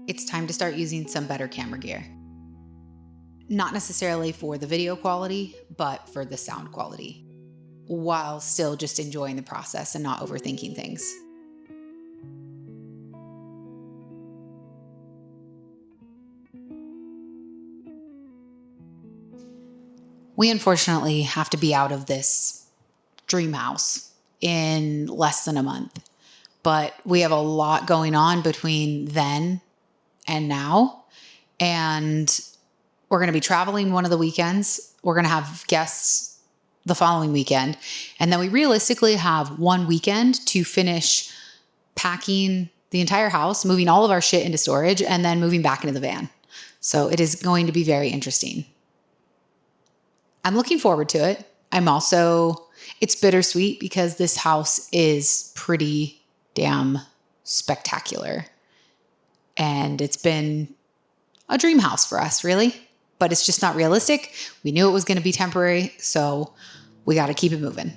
It's time to start using some better camera gear. Not necessarily for the video quality, but for the sound quality, while still just enjoying the process and not overthinking things. We unfortunately have to be out of this dream house in less than a month, but we have a lot going on between then and now. And we're going to be traveling one of the weekends. We're going to have guests the following weekend. And then we realistically have one weekend to finish packing the entire house, moving all of our shit into storage, and then moving back into the van. So it is going to be very interesting. I'm looking forward to it. It's bittersweet because this house is pretty damn spectacular. And it's been a dream house for us, really. But it's just not realistic. We knew it was going to be temporary, so we got to keep it moving.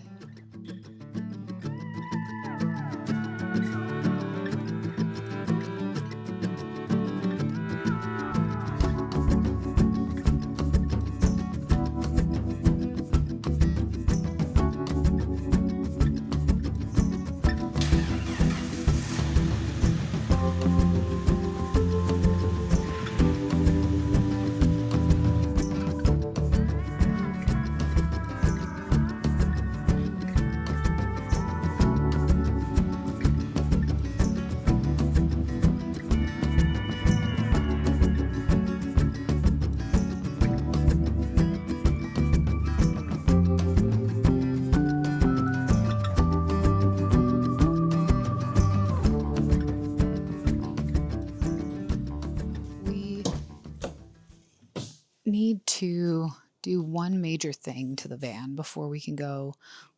Need to do one major thing to the van before we can go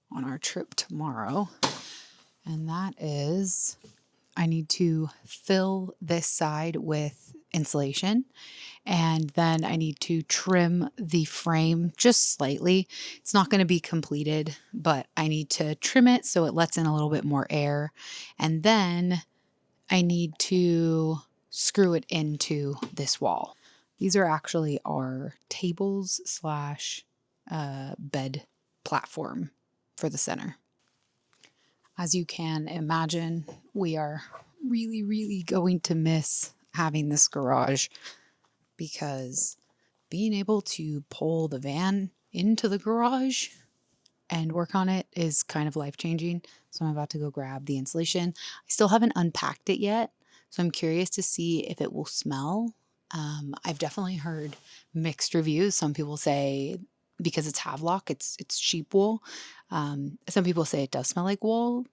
on our trip tomorrow. And that is I need to fill this side with insulation, and then I need to trim the frame just slightly. It's not going to be completed, but I need to trim it so it lets in a little bit more air. And then I need to screw it into this wall. These are actually our tables / bed platform for the center. As you can imagine, we are really, really going to miss having this garage, because being able to pull the van into the garage and work on it is kind of life-changing. So I'm about to go grab the insulation. I still haven't unpacked it yet, so I'm curious to see if it will smell. I've definitely heard mixed reviews. Some people say because it's Havelock, it's sheep wool. Some people say it does smell like wool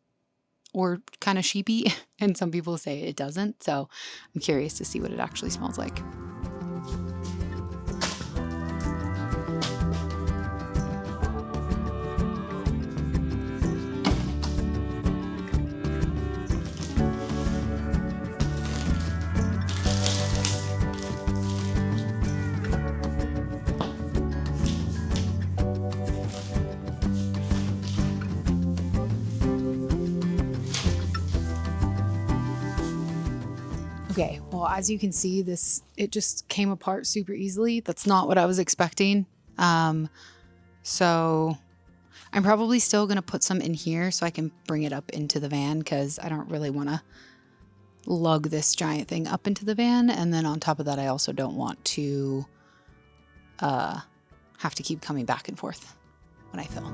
or kind of sheepy, and some people say it doesn't. So I'm curious to see what it actually smells like. Okay, well, as you can see, it just came apart super easily. That's not what I was expecting. So I'm probably still going to put some in here so I can bring it up into the van, because I don't really want to lug this giant thing up into the van. And then on top of that, I also don't want to have to keep coming back and forth when I fill.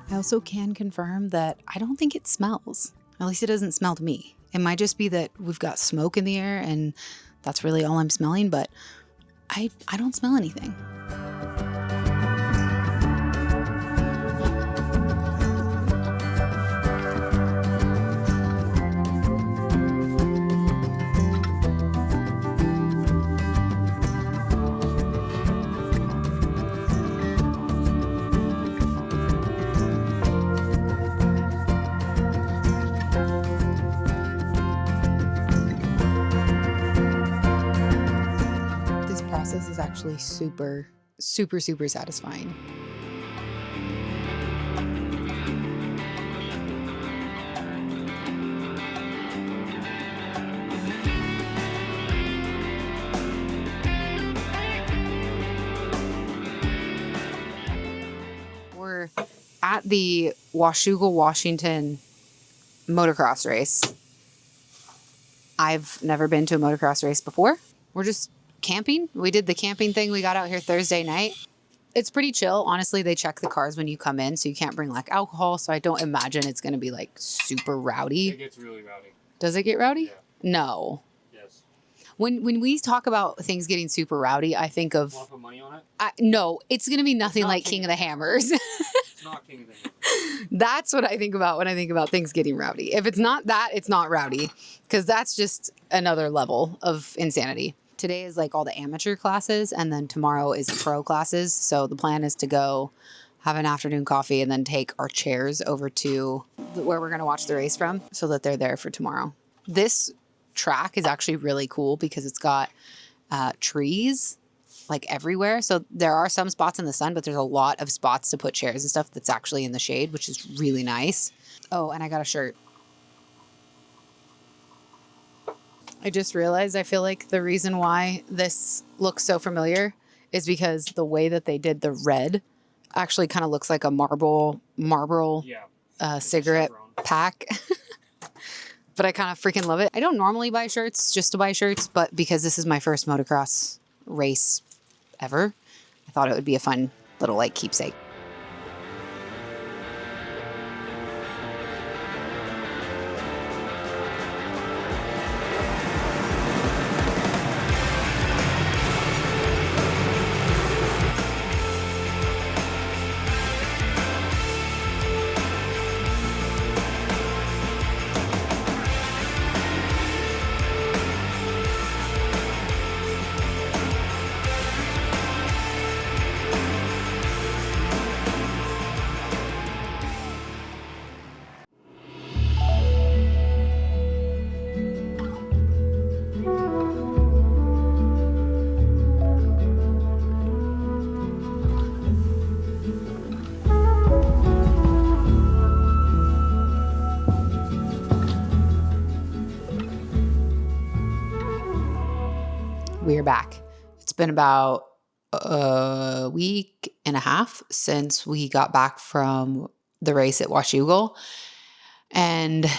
I also can confirm that I don't think it smells. At least it doesn't smell to me. It might just be that we've got smoke in the air and that's really all I'm smelling, but I don't smell anything. This is actually super super, super satisfying. We're at the Washougal, Washington motocross race. I've never been to a motocross race before. We're just camping. We did the camping thing. We got out here Thursday night. It's pretty chill. Honestly, they check the cars when you come in, so you can't bring like alcohol. So I don't imagine it's going to be like super rowdy. It gets really rowdy. Does it get rowdy? Yeah. No. Yes. When we talk about things getting super rowdy, I think of... Want to put money on it? No, it's going to be nothing like King of the Hammers. It's not King of the Hammers. That's what I think about when I think about things getting rowdy. If it's not that, it's not rowdy, because that's just another level of insanity. Today is like all the amateur classes, and then tomorrow is pro classes. So the plan is to go have an afternoon coffee and then take our chairs over to where we're going to watch the race from so that they're there for tomorrow. This track is actually really cool because it's got trees like everywhere. So there are some spots in the sun, but there's a lot of spots to put chairs and stuff that's actually in the shade, which is really nice. Oh, and I got a shirt. I just realized I feel like the reason why this looks so familiar is because the way that they did the red actually kind of looks like a Marlboro cigarette pack. But I kind of freaking love it. I don't normally buy shirts just to buy shirts, but because this is my first motocross race ever, I thought it would be a fun little like keepsake. We are back. It's been about a week and a half since we got back from the race at Washougal. And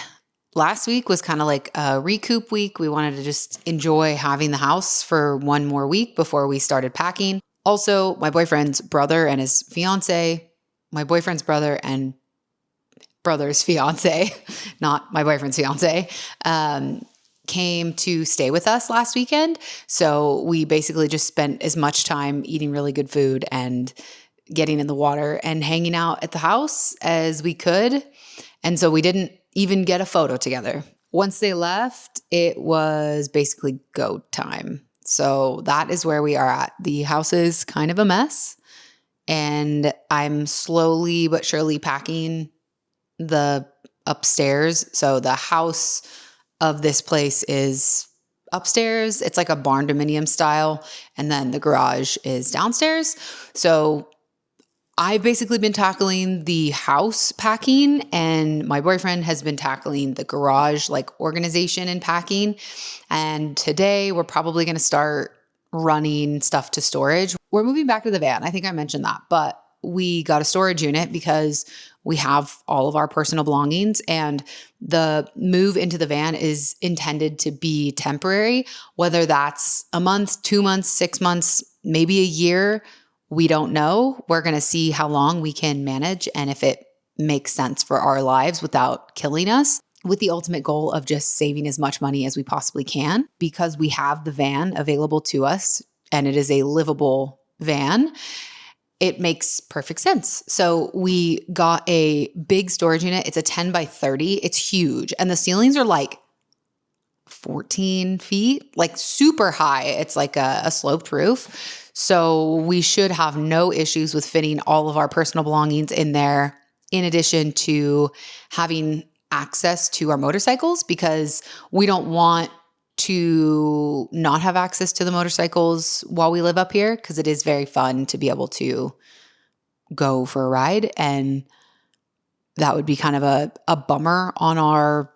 last week was kind of like a recoup week. We wanted to just enjoy having the house for one more week before we started packing. Also, my boyfriend's brother and his fiance, my boyfriend's brother and brother's fiance, not my boyfriend's fiance, came to stay with us last weekend. So we basically just spent as much time eating really good food and getting in the water and hanging out at the house as we could. And so we didn't even get a photo together. Once they left, it was basically go time. So that is where we are at. The house is kind of a mess, and I'm slowly but surely packing the upstairs. So the house of this place is upstairs. It's like a barn dominium style. And then the garage is downstairs. So I've basically been tackling the house packing, and my boyfriend has been tackling the garage like organization and packing. And today we're probably going to start running stuff to storage. We're moving back to the van. I think I mentioned that, but we got a storage unit because we have all of our personal belongings, and the move into the van is intended to be temporary, whether that's a month, 2 months, 6 months, maybe a year. We don't know. We're going to see how long we can manage and if it makes sense for our lives without killing us, with the ultimate goal of just saving as much money as we possibly can, because we have the van available to us and it is a livable van. It makes perfect sense. So we got a big storage unit. It's a 10 by 30. It's huge. And the ceilings are like 14 feet, like super high. It's like a sloped roof. So we should have no issues with fitting all of our personal belongings in there, in addition to having access to our motorcycles, because we don't want to not have access to the motorcycles while we live up here, because it is very fun to be able to go for a ride. And that would be kind of a bummer on our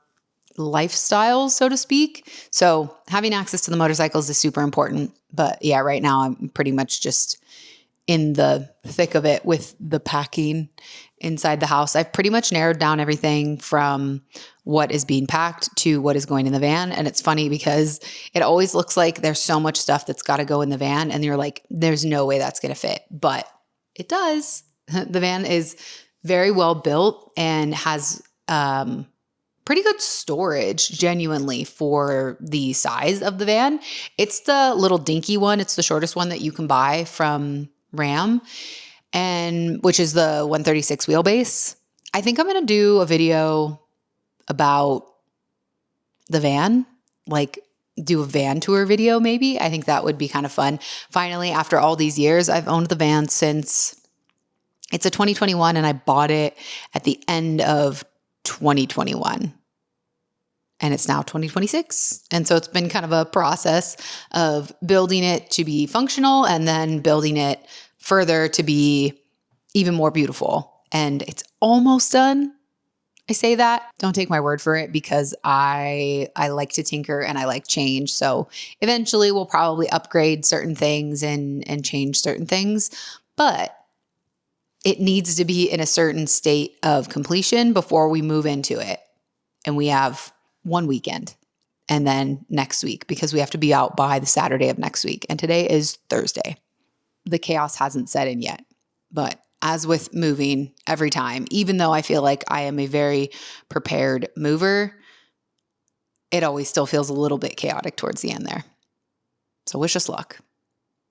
lifestyle, so to speak. So having access to the motorcycles is super important. But yeah, right now I'm pretty much just in the thick of it with the packing inside the house. I've pretty much narrowed down everything from what is being packed to what is going in the van. And it's funny because it always looks like there's so much stuff that's got to go in the van. And you're like, there's no way that's going to fit. But it does. The van is very well built and has pretty good storage, genuinely, for the size of the van. It's the little dinky one. It's the shortest one that you can buy from Ram, and which is the 136 wheelbase. I think I'm going to do a video about the van, like do a van tour video maybe. I think that would be kind of fun. Finally, after all these years, I've owned the van since it's a 2021, and I bought it at the end of 2021. And it's now 2026. And so it's been kind of a process of building it to be functional and then building it further to be even more beautiful. And it's almost done. I say that. Don't take my word for it, because I like to tinker and I like change. So eventually we'll probably upgrade certain things and change certain things. But it needs to be in a certain state of completion before we move into it. And we have one weekend and then next week, because we have to be out by the Saturday of next week. And today is Thursday. The chaos hasn't set in yet. But as with moving every time, even though I feel like I am a very prepared mover, it always still feels a little bit chaotic towards the end there. So wish us luck.